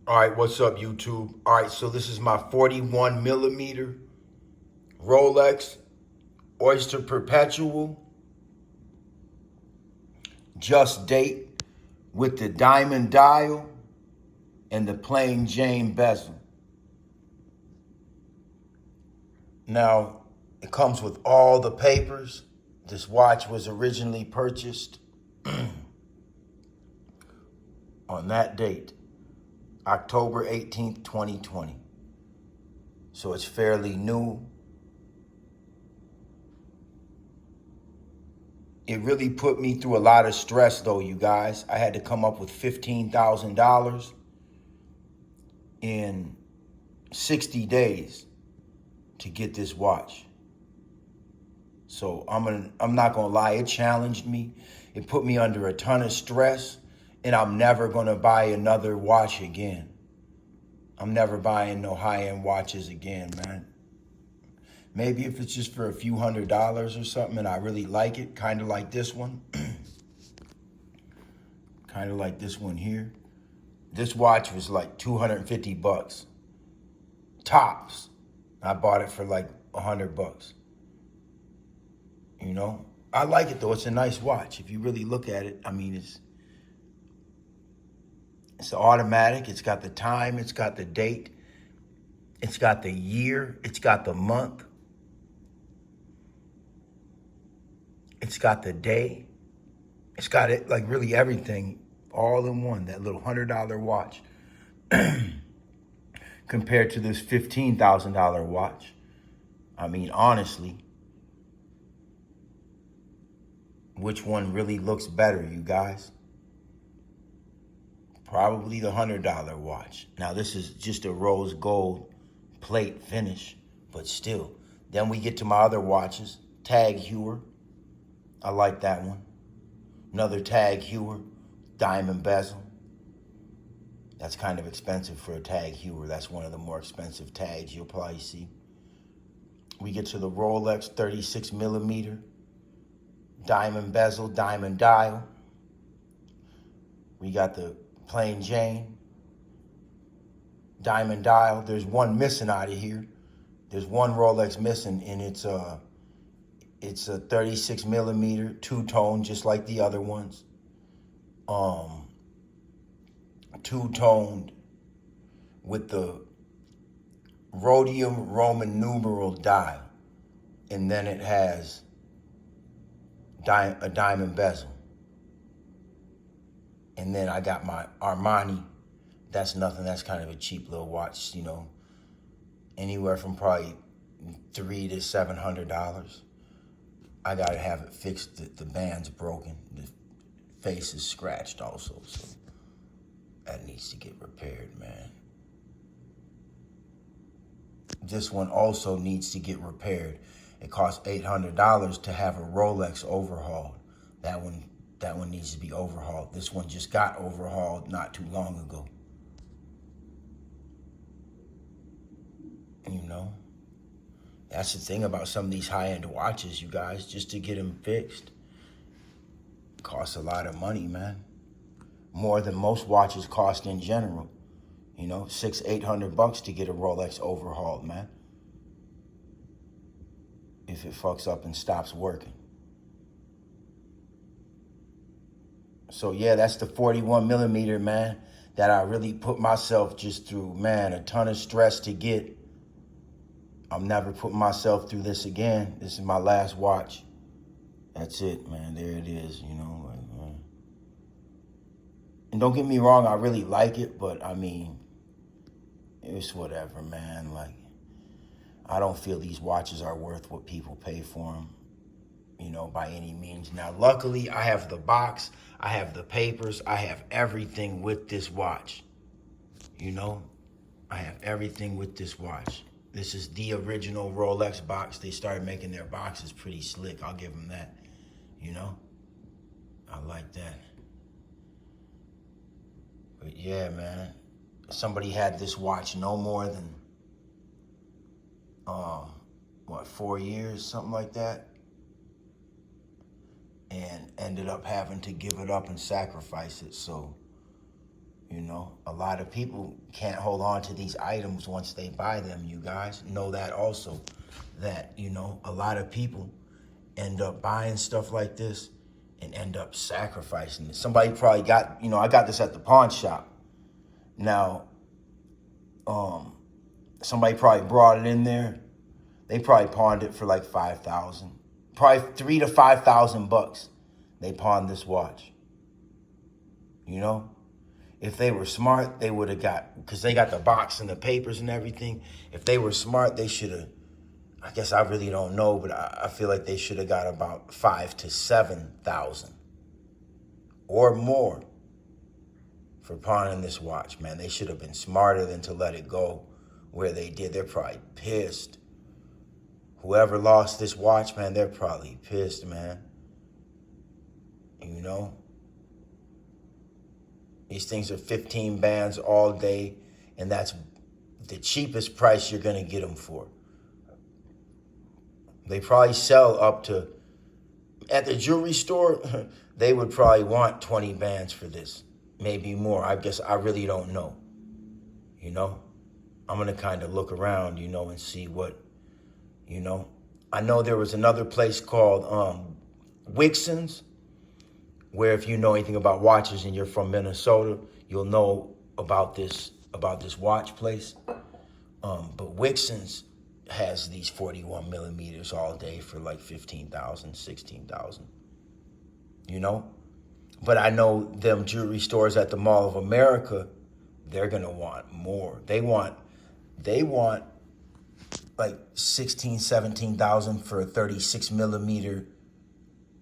All right, what's up, YouTube? All right, so this is my 41 millimeter Rolex Oyster Perpetual, just date, with the diamond dial and the plain Jane bezel. Now, it comes with all the papers. This watch was originally purchased on that date, October 18th, 2020. So it's fairly new. It really put me through a lot of stress, though, you guys. I had to come up with $15,000 in 60 days to get this watch. So I'm not gonna lie, it challenged me. It put me under a ton of stress, and I'm never gonna buy another watch again. I'm never buying no high-end watches again, man. Maybe if it's just for a few $100s or something and I really like it, kind of like this one. Kind of like this one here. This watch was like 250 bucks. Tops. I bought it for like 100 bucks. You know? I like it though. It's a nice watch. If you really look at it, I mean, it's automatic. It's got the time. It's got the date. It's got the year. It's got the month. It's got the day. It's got it, like really everything all in one, that little $100 watch compared to this $15,000 watch. I mean, honestly, which one really looks better, you guys? Probably the $100 watch. Now, this is just a rose gold plate finish, but still. Then we get to my other watches. Tag Heuer. I like that one. Another Tag Heuer, diamond bezel. That's kind of expensive for a Tag Heuer. That's one of the more expensive tags you'll probably see. We get to the Rolex 36 millimeter, diamond bezel, diamond dial. We got the plain Jane, diamond dial. There's one missing out of here. There's one Rolex missing, and it's a 36 millimeter, two-tone, just like the other ones. Two-toned with the rhodium Roman numeral dial. And then it has a diamond bezel. And then I got my Armani. That's nothing. That's kind of a cheap little watch, you know. Anywhere from probably $300 to $700. I gotta have it fixed. The band's broken. The face is scratched also, so that needs to get repaired, man. This one also needs to get repaired. It costs $800 to have a Rolex overhauled. That one needs to be overhauled. This one just got overhauled not too long ago. You know? That's the thing about some of these high-end watches, you guys. Just to get them fixed costs a lot of money, man. More than most watches cost in general. You know, $600-800 to get a Rolex overhauled, man. If it fucks up and stops working. So yeah, that's the 41 millimeter, man, that I really put myself just through, man, a ton of stress to get. I'm never putting myself through this again. This is my last watch. That's it, man. There it is, you know. And don't get me wrong, I really like it, but I mean, it's whatever, man. Like, I don't feel these watches are worth what people pay for them, you know, by any means. Now, luckily, I have the box, I have the papers, I have everything with this watch. You know, I have everything with this watch. This is the original Rolex box. They started making their boxes pretty slick. I'll give them that, you know. I like that. But yeah, man, somebody had this watch no more than, 4 years, something like that. And ended up having to give it up and sacrifice it. So, You know, a lot of people can't hold on to these items once they buy them. You guys know that also, that, you know, a lot of people end up buying stuff like this and end up sacrificing it. Somebody probably got, you know, I got this at the pawn shop. Now, somebody probably brought it in there. They probably pawned it for like 5,000, probably 3 to 5,000 bucks. They pawned this watch. You know, if they were smart, they would have got, because they got the box and the papers and everything. If they were smart, they should have, I guess I really don't know, but I feel like they should have got about 5 to 7,000 or more for pawning this watch, man. They should have been smarter than to let it go where they did. They're probably pissed. Whoever lost this watch, man, they're probably pissed, man. You know? These things are 15 bands all day, and that's the cheapest price you're going to get them for. They probably sell up to, at the jewelry store, they would probably want 20 bands for this. Maybe more. I guess I really don't know. You know? I'm going to kind of look around, you know, and see what, you know. I know there was another place called Wixon's, where if you know anything about watches and you're from Minnesota, you'll know about this watch place. But Wixon's has these 41 millimeters all day for like 15,000, 16,000. You know? But I know them jewelry stores at the Mall of America, they're gonna want more. They want like 16, 17,000 for a 36 millimeter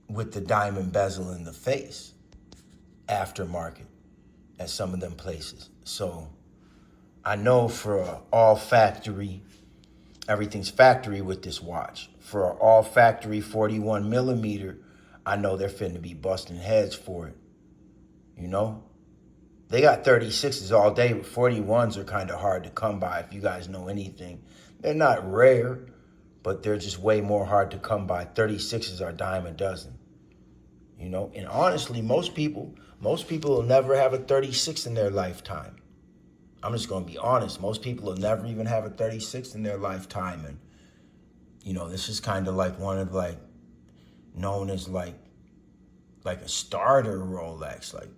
with the diamond bezel in the face, aftermarket at some of them places. So I know for all factory, everything's factory with this watch. For all factory 41 millimeter, I know they're finna be busting heads for it. You know? They got 36s all day, but 41s are kind of hard to come by if you guys know anything. They're not rare, but they're just way more hard to come by. 36s are a dime a dozen. You know, and honestly, most people will never have a 36 in their lifetime. I'm just going to be honest. Most people will never even have a 36 in their lifetime. And, you know, this is kind of like one of like, known as like a starter Rolex, like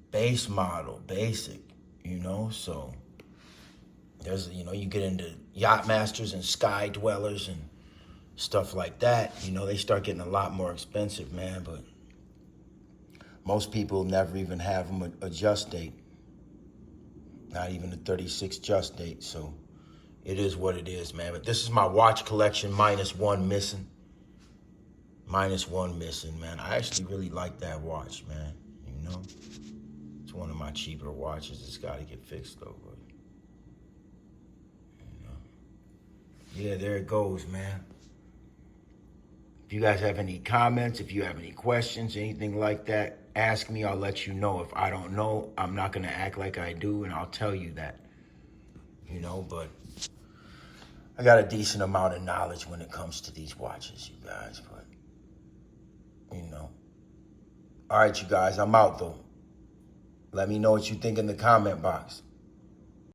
base model, basic, you know. So there's, you know, you get into yacht masters and sky dwellers and stuff like that, you know, they start getting a lot more expensive, man. But most people never even have them a just date, not even a 36 just date. So it is what it is, man. But this is my watch collection, minus one missing. Minus one missing, man. I actually really like that watch, man. You know, it's one of my cheaper watches. It's got to get fixed though. But, you know, yeah, there it goes, man. If you guys have any comments, if you have any questions, anything like that, ask me. I'll let you know. If I don't know, I'm not going to act like I do, and I'll tell you that. You know, but I got a decent amount of knowledge when it comes to these watches, you guys. But, you know. All right, you guys, I'm out, though. Let me know what you think in the comment box.